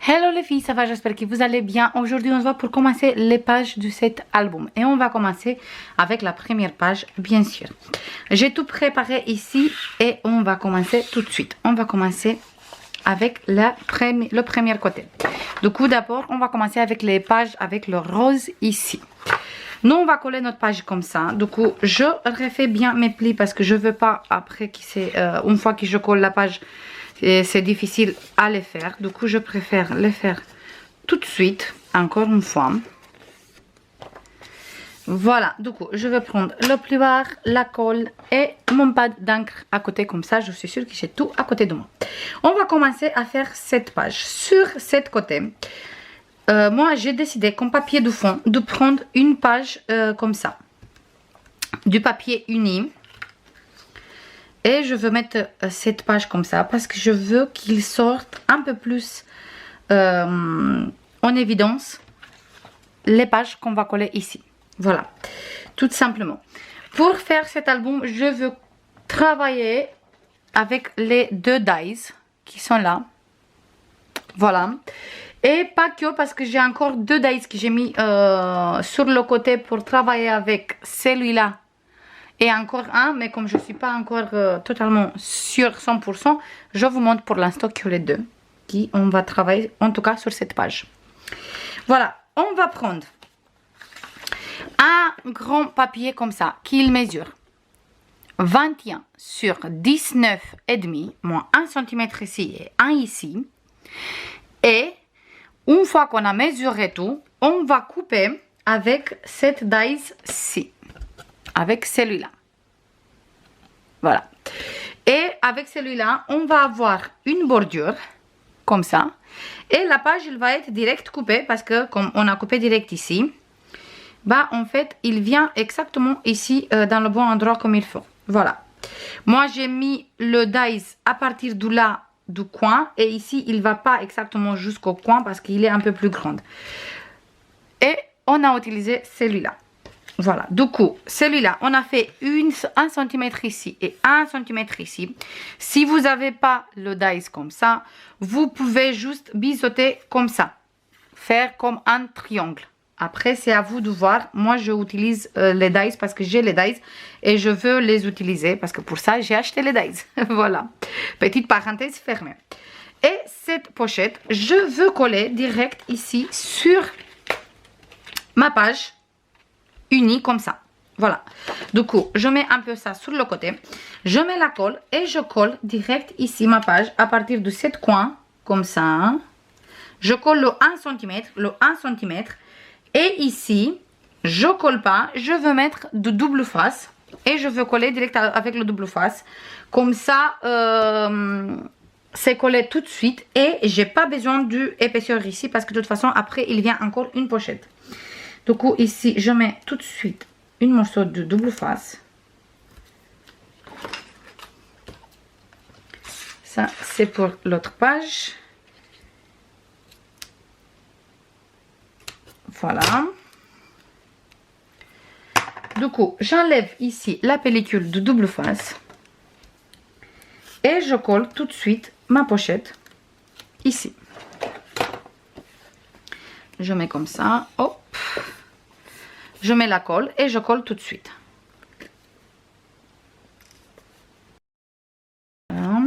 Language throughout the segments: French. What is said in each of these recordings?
Hello les filles, ça va, j'espère que vous allez bien. Aujourd'hui on se voit pour commencer les pages de cet album. Et on va commencer avec la première page, bien sûr. J'ai tout préparé ici et on va commencer tout de suite. On va commencer avec le premier côté. Du coup d'abord on va commencer avec les pages avec le rose ici. Nous on va coller notre page comme ça. Du coup je refais bien mes plis parce que je veux pas après une fois que je colle la page, c'est difficile à les faire. Du coup je préfère les faire tout de suite, encore une fois. Voilà, du coup je vais prendre le plioir, la colle et mon pad d'encre à côté, comme ça je suis sûre que j'ai tout à côté de moi. On va commencer à faire cette page. Sur cette côté, moi j'ai décidé comme papier de fond de prendre une page comme ça, du papier uni. Et je veux mettre cette page comme ça parce que je veux qu'il sorte un peu plus en évidence les pages qu'on va coller ici. Voilà, tout simplement. Pour faire cet album, je veux travailler avec les deux dies qui sont là. Voilà. Et pas que parce que j'ai encore deux dies que j'ai mis sur le côté pour travailler avec celui-là. Et encore un, mais comme je ne suis pas encore totalement sûre 100%, je vous montre pour l'instant que les deux qui on va travailler en tout cas sur cette page. Voilà, on va prendre un grand papier comme ça qui mesure 21 sur 19,5, moins 1 cm ici et 1 ici. Et une fois qu'on a mesuré tout, on va couper avec cette dies-ci. Avec celui-là. Voilà. Et avec celui-là, on va avoir une bordure comme ça. Et la page, elle va être direct coupée parce que comme on a coupé direct ici, bah en fait, il vient exactement ici dans le bon endroit comme il faut. Voilà. Moi, j'ai mis le dies à partir de là, du coin. Et ici, il ne va pas exactement jusqu'au coin parce qu'il est un peu plus grand. Et on a utilisé celui-là. Voilà, du coup, celui-là, on a fait 1 cm ici et 1 cm ici. Si vous n'avez pas le dies comme ça, vous pouvez juste biseauter comme ça. Faire comme un triangle. Après, c'est à vous de voir. Moi, je utilise les dies parce que j'ai les dies et je veux les utiliser parce que pour ça, j'ai acheté les dies. Voilà, petite parenthèse fermée. Et cette pochette, je veux coller direct ici sur ma page unie comme ça. Voilà, du coup je mets un peu ça sur le côté, je mets la colle et je colle direct ici ma page à partir de cette coin comme ça. Je colle le 1 cm, et ici je colle pas, je veux mettre de double face et je veux coller direct avec le double face comme ça. C'est collé tout de suite et j'ai pas besoin d'épaisseur ici parce que de toute façon après il vient encore une pochette. Du coup, ici, je mets tout de suite une morceau de double face. Ça, c'est pour l'autre page. Voilà. Du coup, j'enlève ici la pellicule de double face. Et je colle tout de suite ma pochette ici. Je mets comme ça. Hop. Je mets la colle et je colle tout de suite. Voilà.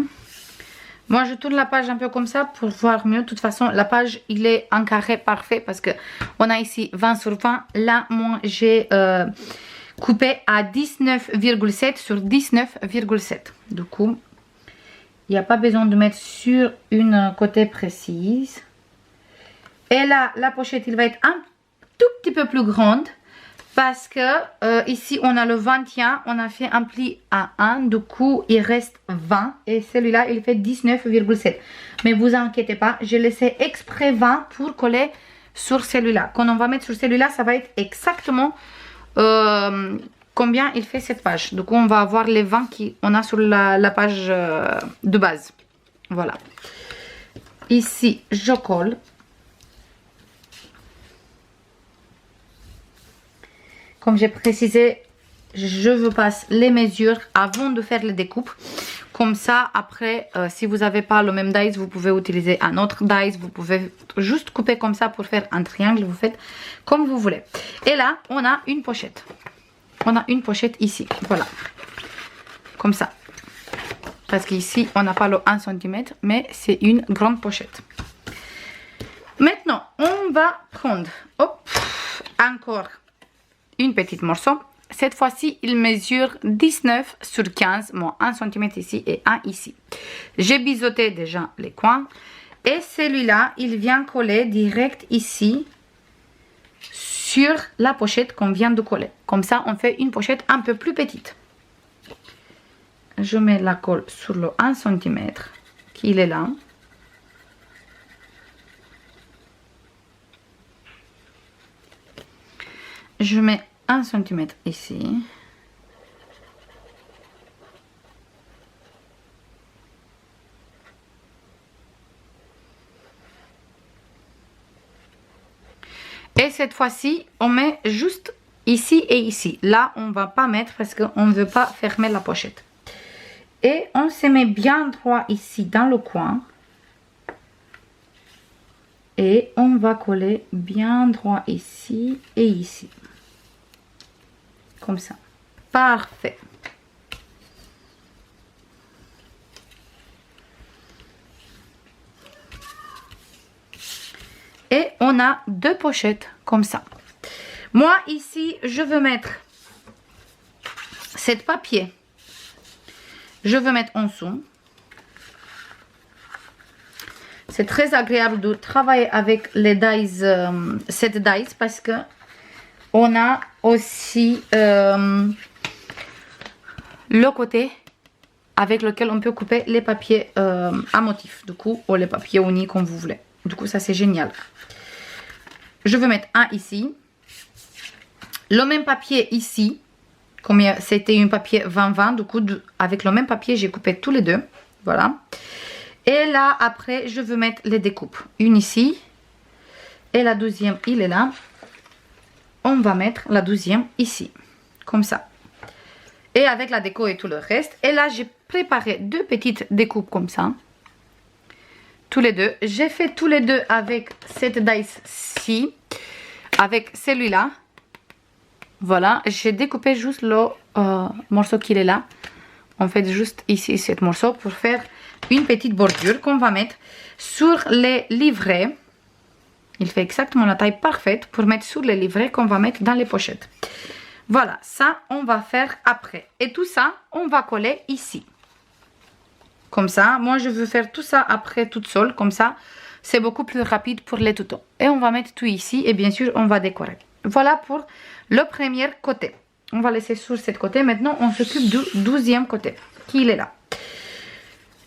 Moi, je tourne la page un peu comme ça pour voir mieux. De toute façon, la page, il est en carré parfait parce que on a ici 20 sur 20. Là, moi, j'ai coupé à 19,7 sur 19,7. Du coup, il n'y a pas besoin de mettre sur une côté précise. Et là, la pochette, il va être un tout petit peu plus grande. Parce que ici on a le 21, on a fait un pli à 1, du coup il reste 20 et celui-là il fait 19,7. Mais vous inquiétez pas, j'ai laissé exprès 20 pour coller sur celui-là. Quand on va mettre sur celui-là, ça va être exactement combien il fait cette page. Du coup on va avoir les 20 qu'on a sur la page de base. Voilà. Ici je colle. Comme j'ai précisé, je vous passe les mesures avant de faire les découpes. Comme ça, après, si vous n'avez pas le même dice, vous pouvez utiliser un autre dice. Vous pouvez juste couper comme ça pour faire un triangle. Vous faites comme vous voulez. Et là, on a une pochette. On a une pochette ici. Voilà. Comme ça. Parce qu'ici, on n'a pas le 1 cm, mais c'est une grande pochette. Maintenant, on va prendre encore une petite morceau. Cette fois-ci, il mesure 19 sur 15, moins 1 cm ici et 1 ici. J'ai biseauté déjà les coins. Et celui-là, il vient coller direct ici sur la pochette qu'on vient de coller. Comme ça, on fait une pochette un peu plus petite. Je mets la colle sur le 1 cm qui est là. Je mets 1 cm ici. Et cette fois-ci, on met juste ici et ici. Là, on ne va pas mettre parce qu'on ne veut pas fermer la pochette. Et on se met bien droit ici dans le coin. Et on va coller bien droit ici et ici. Comme ça. Parfait. Et on a deux pochettes comme ça. Moi ici, je veux mettre cette papier. Je veux mettre en dessous. C'est très agréable de travailler avec les dies, cette dies parce que on a aussi le côté avec lequel on peut couper les papiers à motif, du coup, ou les papiers unis comme vous voulez. Du coup, ça c'est génial. Je vais mettre un ici. Le même papier ici, comme c'était un papier 20-20, du coup, avec le même papier, j'ai coupé tous les deux. Voilà. Et là, après, je veux mettre les découpes. Une ici. Et la deuxième, il est là. On va mettre la deuxième ici. Comme ça. Et avec la déco et tout le reste. Et là, j'ai préparé deux petites découpes comme ça. Tous les deux. J'ai fait tous les deux avec cette dice-ci. Avec celui-là. Voilà. J'ai découpé juste le morceau qu'il est là. On fait juste ici, ce morceau pour faire une petite bordure qu'on va mettre sur les livrets. Il fait exactement la taille parfaite pour mettre sur les livrets qu'on va mettre dans les pochettes. Voilà, ça on va faire après. Et tout ça, on va coller ici. Comme ça, moi je veux faire tout ça après toute seule. Comme ça, c'est beaucoup plus rapide pour les tutos. Et on va mettre tout ici et bien sûr, on va décorer. Voilà pour le premier côté. On va laisser sur ce côté. Maintenant, on s'occupe du 12e côté. Qui est là.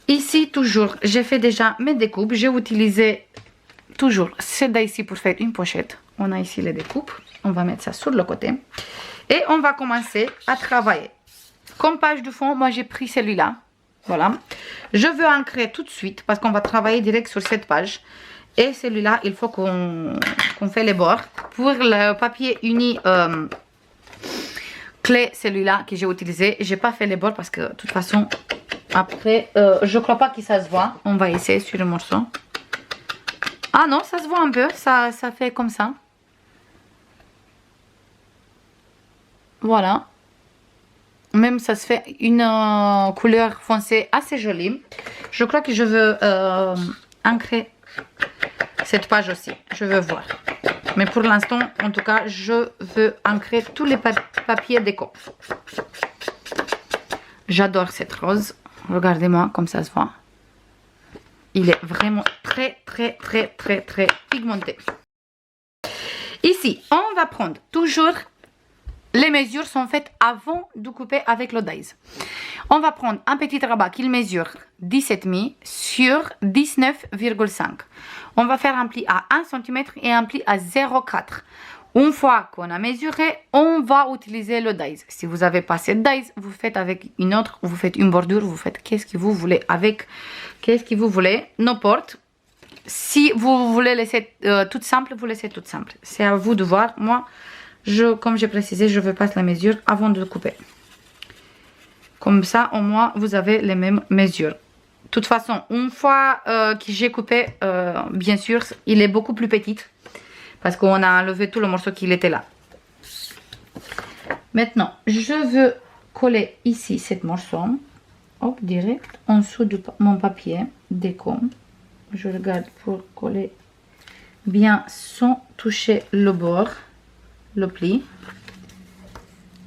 Ici, toujours, j'ai fait déjà mes découpes. J'ai utilisé toujours celle-là ici pour faire une pochette. On a ici les découpes. On va mettre ça sur le côté. Et on va commencer à travailler. Comme page de fond, moi j'ai pris celui-là. Voilà. Je veux ancrer tout de suite parce qu'on va travailler direct sur cette page. Et celui-là, il faut qu'on fait les bords. Pour le papier uni clé, celui-là que j'ai utilisé, j'ai pas fait les bords parce que de toute façon, après, je crois pas que ça se voit. On va essayer sur le morceau. Ah non, ça se voit un peu, ça fait comme ça. Voilà. Même ça se fait une couleur foncée assez jolie. Je crois que je veux ancrer cette page aussi. Je veux voir. Mais pour l'instant, en tout cas, je veux ancrer tous les papiers déco. J'adore cette rose. Regardez-moi comme ça se voit. Il est vraiment très pigmenté. Ici, on va prendre toujours... Les mesures sont faites avant de couper avec le dies. On va prendre un petit rabat qui mesure 17,5 sur 19,5. On va faire un pli à 1 cm et un pli à 0,4. Une fois qu'on a mesuré, on va utiliser le dies. Si vous n'avez pas cette dies, vous faites avec une autre, vous faites une bordure, vous faites qu'est-ce que vous voulez avec qu'est-ce que vous voulez, n'importe. Si vous voulez laisser toute simple, vous laissez toute simple. C'est à vous de voir. Moi, comme j'ai précisé, je veux passer la mesure avant de couper. Comme ça, au moins, vous avez les mêmes mesures. De toute façon, une fois que j'ai coupé, bien sûr, il est beaucoup plus petit. Parce qu'on a enlevé tout le morceau qui était là. Maintenant, je veux coller ici cette morceau. Hop, direct en dessous de mon papier déco. Je regarde pour coller bien sans toucher le bord, le pli.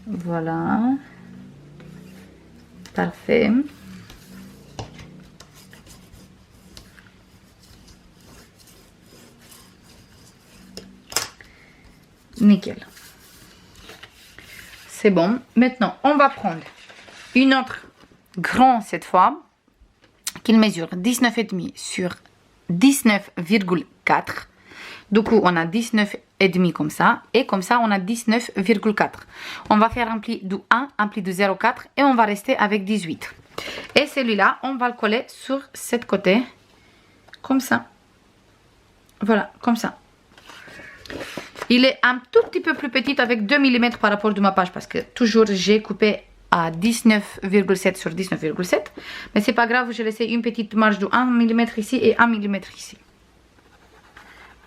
Voilà. Parfait. Nickel. C'est bon. Maintenant, on va prendre une autre grande cette fois, qui mesure 19,5 sur 19,4. Du coup, on a 19,5 comme ça. Et comme ça, on a 19,4. On va faire un pli de 1, un pli de 0,4. Et on va rester avec 18. Et celui-là, on va le coller sur cette côté. Comme ça. Voilà, comme ça. Il est un tout petit peu plus petit avec 2 mm par rapport de ma page. Parce que toujours, j'ai coupé à 19,7 sur 19,7. Mais c'est pas grave, j'ai laissé une petite marge de 1 mm ici et 1 mm ici.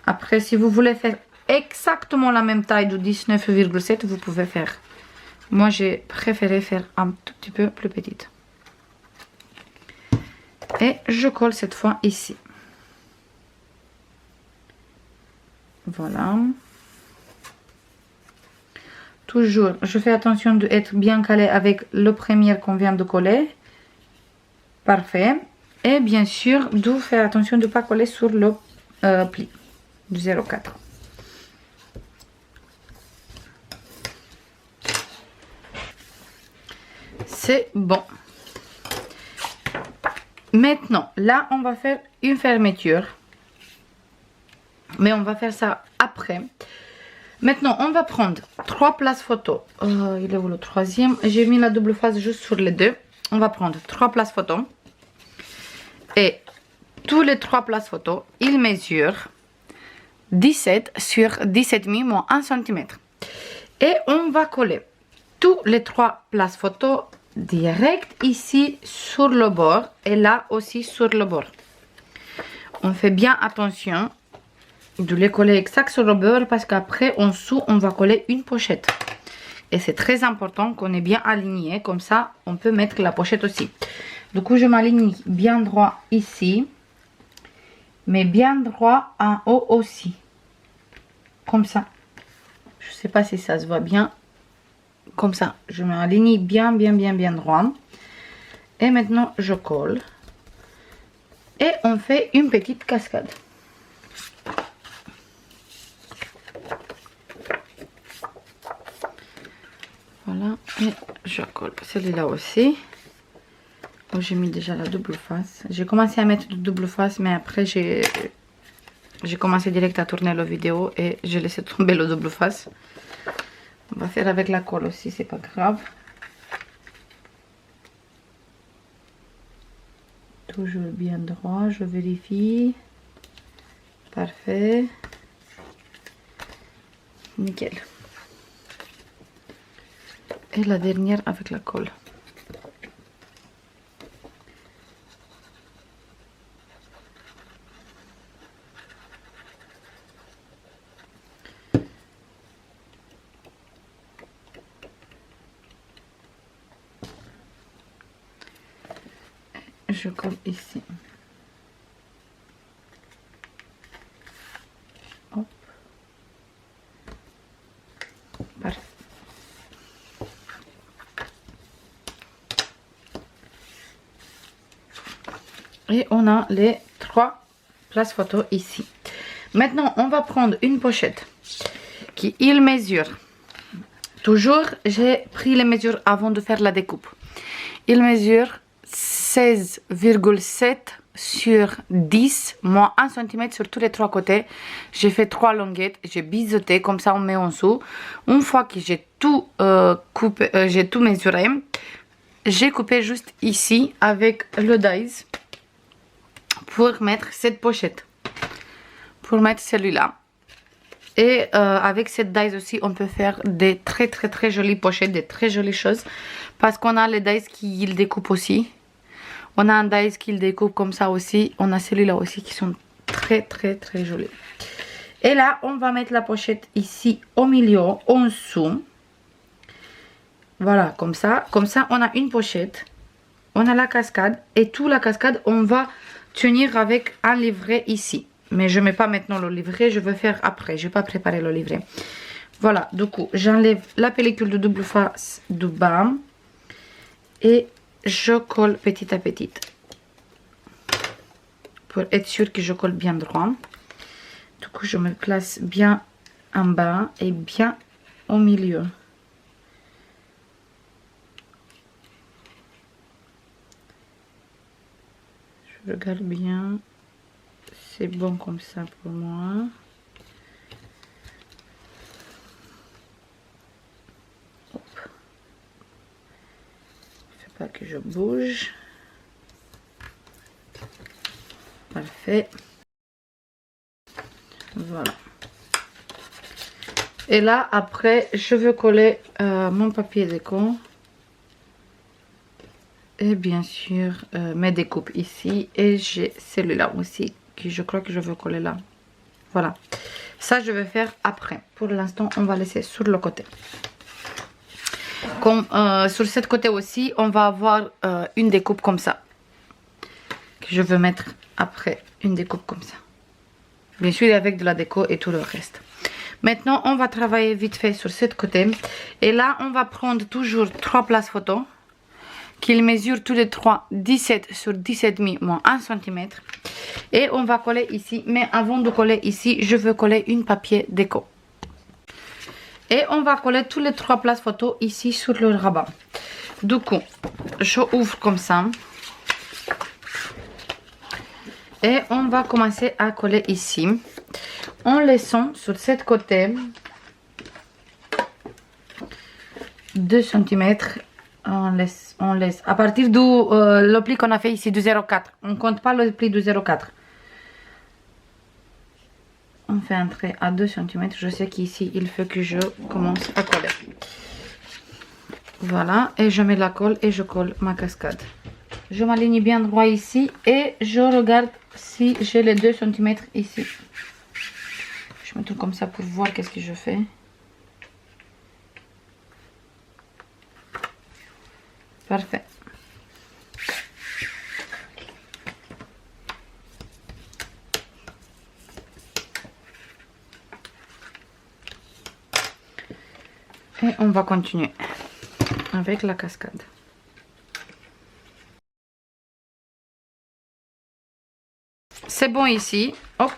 Après, si vous voulez faire exactement la même taille de 19,7, vous pouvez faire. Moi, j'ai préféré faire un tout petit peu plus petite. Et je colle cette fois ici. Voilà. Toujours, je fais attention d'être bien calé avec le premier qu'on vient de coller. Parfait. Et bien sûr, de faire attention de ne pas coller sur le pli du 0,4. C'est bon. Maintenant, là, on va faire une fermeture. Mais on va faire ça après. Maintenant, on va prendre 3 places photo. Il est où le troisième? J'ai mis la double face juste sur les deux. On va prendre 3 places photo. Et tous les 3 places photo, ils mesurent 17 sur 17,5 moins 1 cm. Et on va coller tous les 3 places photo direct ici sur le bord. Et là aussi sur le bord. On fait bien attention de les coller exact sur le bord parce qu'après en dessous on va coller une pochette et c'est très important qu'on est bien aligné, comme ça on peut mettre la pochette aussi. Du coup je m'aligne bien droit ici, mais bien droit en haut aussi, comme ça. Je sais pas si ça se voit bien, comme ça je m'aligne bien droit. Et maintenant je colle et on fait une petite cascade. Voilà, et je colle celui-là aussi. J'ai mis déjà la double face. J'ai commencé à mettre de double face, mais après j'ai commencé direct à tourner la vidéo et j'ai laissé tomber le double face. On va faire avec la colle aussi, c'est pas grave. Toujours bien droit, je vérifie. Parfait. Nickel. Et la dernière avec la colle. Je colle ici. Hop. Parfait. Et on a les 3 places photo ici. Maintenant, on va prendre une pochette qui il mesure. Toujours, j'ai pris les mesures avant de faire la découpe. Il mesure 16,7 sur 10 moins 1 cm sur tous les 3 côtés. J'ai fait 3 longuettes, j'ai biseauté, comme ça on met en dessous. Une fois que j'ai tout coupé, j'ai tout mesuré, j'ai coupé juste ici avec le dies pour mettre cette pochette, pour mettre celui-là. Et avec cette dies aussi, on peut faire des très jolies pochettes, des très jolies choses. Parce qu'on a les dice qui le découpent aussi. On a un dice qui le découpe comme ça aussi. On a celui-là aussi qui sont très très très jolis. Et là, on va mettre la pochette ici au milieu, en dessous. Voilà, comme ça. Comme ça, on a une pochette. On a la cascade. Et toute la cascade, on va tenir avec un livret ici. Mais je ne mets pas maintenant le livret. Je vais faire après. Je ne vais pas préparer le livret. Voilà, du coup, j'enlève la pellicule de double face du bas. Et je colle petit à petit. Pour être sûr que je colle bien droit. Du coup, je me place bien en bas et bien au milieu. Je regarde bien. C'est bon comme ça pour moi. Hop. Faut pas que je bouge. Parfait. Voilà. Et là, après, je veux coller mon papier déco. Et bien sûr, mes découpes ici. Et j'ai celui-là aussi, que je crois que je veux coller là. Voilà. Ça, je vais faire après. Pour l'instant, on va laisser sur le côté. Comme sur ce côté aussi, on va avoir une découpe comme ça. Que je veux mettre après une découpe comme ça. Bien sûr, avec de la déco et tout le reste. Maintenant, on va travailler vite fait sur ce côté. Et là, on va prendre toujours 3 places photo. Qu'ils mesurent tous les 3 17 sur 17,5 moins 1 cm. Et on va coller ici. Mais avant de coller ici, je veux coller une papier déco. Et on va coller tous les 3 places photo ici sur le rabat. Du coup, je ouvre comme ça. Et on va commencer à coller ici. En laissant sur ce côté 2 cm. On laisse à partir du le pli qu'on a fait ici, du 0,4. On ne compte pas le pli du 0,4. On fait un trait à 2 cm. Je sais qu'ici, il faut que je commence à coller. Voilà. Et je mets la colle et je colle ma cascade. Je m'aligne bien droit ici. Et je regarde si j'ai les 2 cm ici. Je me tourne comme ça pour voir qu'est-ce que je fais. Parfait. Et on va continuer avec la cascade. C'est bon ici. Hop.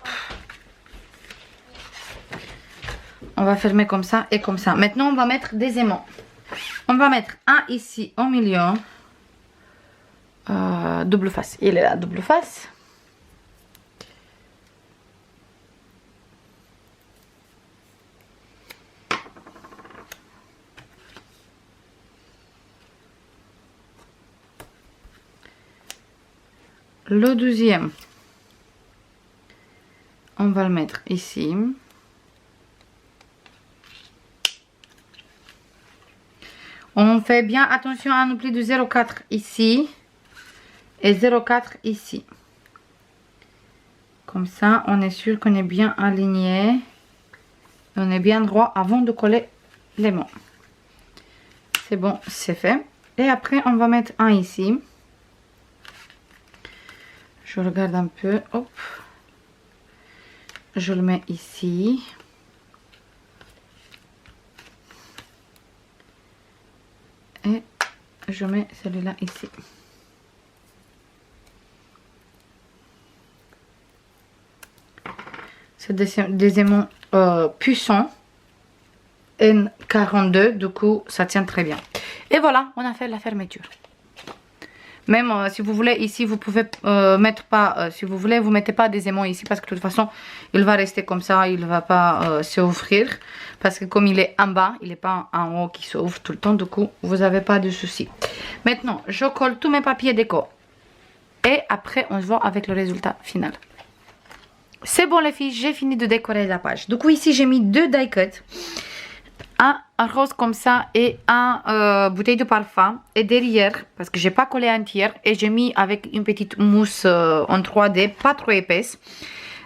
On va fermer comme ça et comme ça. Maintenant, on va mettre des aimants. On va mettre un ici au milieu. Double face. Il est là, double face. Le deuxième, on va le mettre ici. On fait bien attention à un pli de 0,4 ici et 0,4 ici. Comme ça, on est sûr qu'on est bien aligné. On est bien droit avant de coller les mots. C'est bon, c'est fait. Et après, on va mettre un ici. Je regarde un peu. Hop. Je le mets ici. Et je mets celui-là ici. C'est des aimants puissants. N42, du coup ça tient très bien. Et voilà, on a fait la fermeture. Même si vous voulez ici, vous pouvez mettre pas, si vous voulez, vous mettez pas des aimants ici parce que de toute façon, il va rester comme ça, il va pas s'ouvrir. Parce que comme il est en bas, il n'est pas en haut qui s'ouvre tout le temps, du coup, vous n'avez pas de souci. Maintenant, je colle tous mes papiers déco. Et après, on se voit avec le résultat final. C'est bon les filles, j'ai fini de décorer la page. Du coup, ici, j'ai mis 2 die cuts. un rose comme ça et un bouteille de parfum. Et derrière, parce que j'ai pas collé entière, et j'ai mis avec une petite mousse en 3D, pas trop épaisse.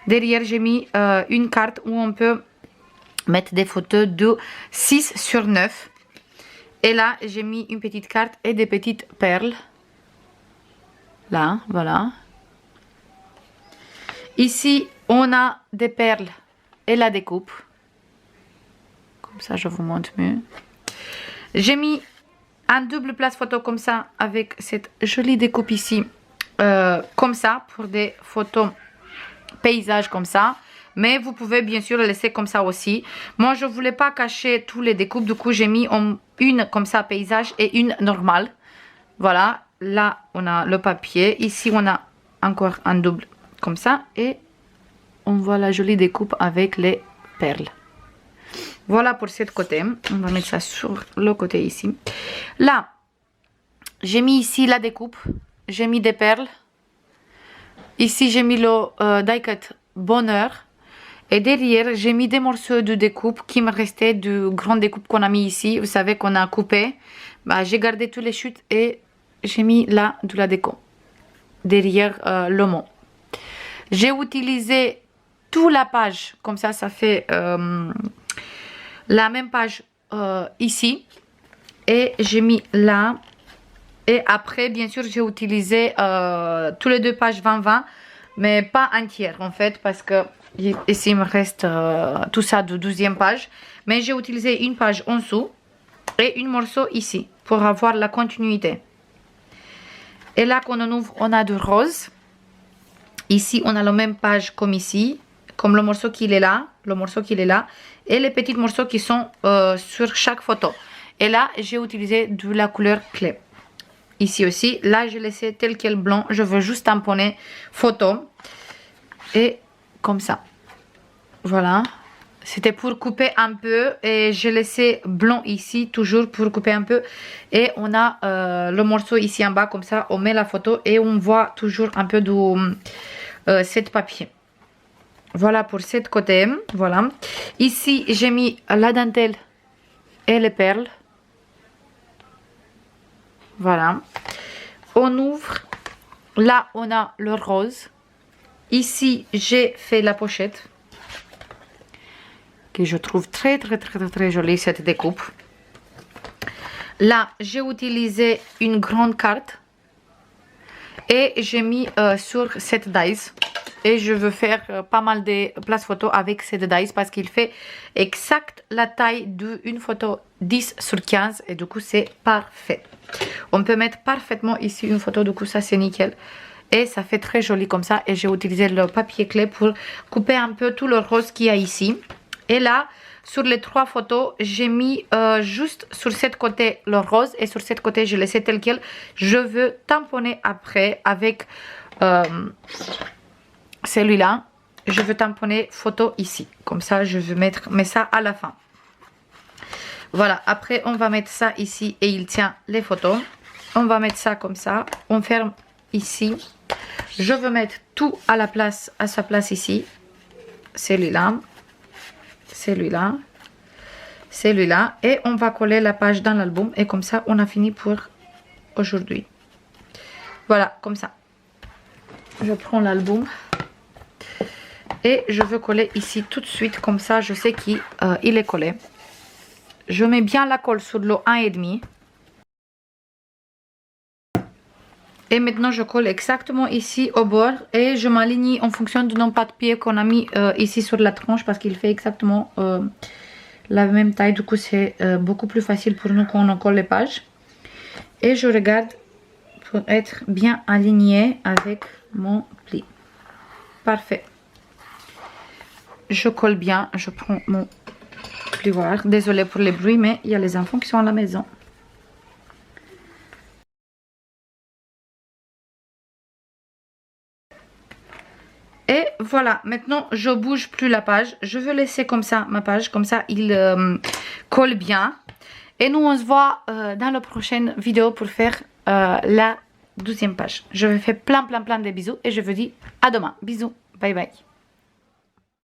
Derrière, j'ai mis une carte où on peut mettre des photos de 6 sur 9. Et là, j'ai mis une petite carte et des petites perles. Là, voilà. Ici, on a des perles et la découpe. Comme ça, je vous montre mieux. J'ai mis un double place photo comme ça avec cette jolie découpe ici. Comme ça, pour des photos paysages comme ça. Mais vous pouvez bien sûr le laisser comme ça aussi. Moi, je voulais pas cacher tous les découpes. Du coup, j'ai mis une comme ça paysage et une normale. Voilà. Là, on a le papier. Ici, on a encore un double comme ça. Et on voit la jolie découpe avec les perles. Voilà pour ce côté. On va mettre ça sur le côté ici. Là, j'ai mis ici la découpe. J'ai mis des perles. Ici, j'ai mis le die cut bonheur. Et derrière, j'ai mis des morceaux de découpe qui me restaient de grande découpe qu'on a mis ici. Vous savez qu'on a coupé. Bah, j'ai gardé tous les chutes et j'ai mis là de la déco. Derrière le mot. J'ai utilisé toute la page. Comme ça, ça fait la même page ici. Et j'ai mis là. Et après, bien sûr, j'ai utilisé tous les deux pages 20-20. Mais pas entière en fait. Parce que ici, il me reste tout ça de 12e page. Mais j'ai utilisé une page en dessous et une morceau ici pour avoir la continuité. Et là, quand on ouvre, on a du rose. Ici, on a la même page comme ici, comme le morceau qui est là, et les petits morceaux qui sont sur chaque photo. Et là, j'ai utilisé de la couleur clé. Ici aussi, là, j'ai laissé tel quel blanc. Je veux juste tamponner photo. Et comme ça. Voilà. C'était pour couper un peu. Et j'ai laissé blanc ici, toujours pour couper un peu. Et on a le morceau ici en bas, comme ça. On met la photo et on voit toujours un peu de cette papier. Voilà pour cette côté. Voilà. Ici, j'ai mis la dentelle et les perles. Voilà. On ouvre. Là, on a le rose. Ici, j'ai fait la pochette. Que je trouve très jolie cette découpe. Là, j'ai utilisé une grande carte. Et j'ai mis sur cette dice. Et je veux faire pas mal de places photo avec cette dice. Parce qu'il fait exact la taille d'une photo 10 sur 15. Et du coup, c'est parfait. On peut mettre parfaitement ici une photo. Du coup, ça, c'est nickel. Et ça fait très joli comme ça. Et j'ai utilisé le papier clé pour couper un peu tout le rose qu'il y a ici. Et là, sur les 3 photos, j'ai mis juste sur cette côté le rose. Et sur cette côté, je laissé tel quel. Je veux tamponner après avec celui-là. Je veux tamponner photo ici. Comme ça, je veux mettre mais ça à la fin. Voilà, après, on va mettre ça ici et il tient les photos. On va mettre ça comme ça. On ferme ici. Je veux mettre tout à la place, à sa place ici. Celui-là. Celui-là. Celui-là. Et on va coller la page dans l'album. Et comme ça, on a fini pour aujourd'hui. Voilà, comme ça. Je prends l'album. Et je veux coller ici tout de suite. Comme ça, je sais qu'il est collé. Je mets bien la colle sur le 1,5. Et maintenant, je colle exactement ici au bord. Et je m'aligne en fonction de nos papiers qu'on a mis ici sur la tranche. Parce qu'il fait exactement la même taille. Du coup, c'est beaucoup plus facile pour nous quand on colle les pages. Et je regarde pour être bien aligné avec mon pli. Parfait. Je colle bien. Je prends mon plioir. Désolée pour les bruits, mais il y a les enfants qui sont à la maison. Et voilà, maintenant je bouge plus la page. Je veux laisser comme ça ma page, comme ça il colle bien. Et nous on se voit dans la prochaine vidéo pour faire la 12e page. Je vous fais plein de bisous et je vous dis à demain. Bisous, bye bye.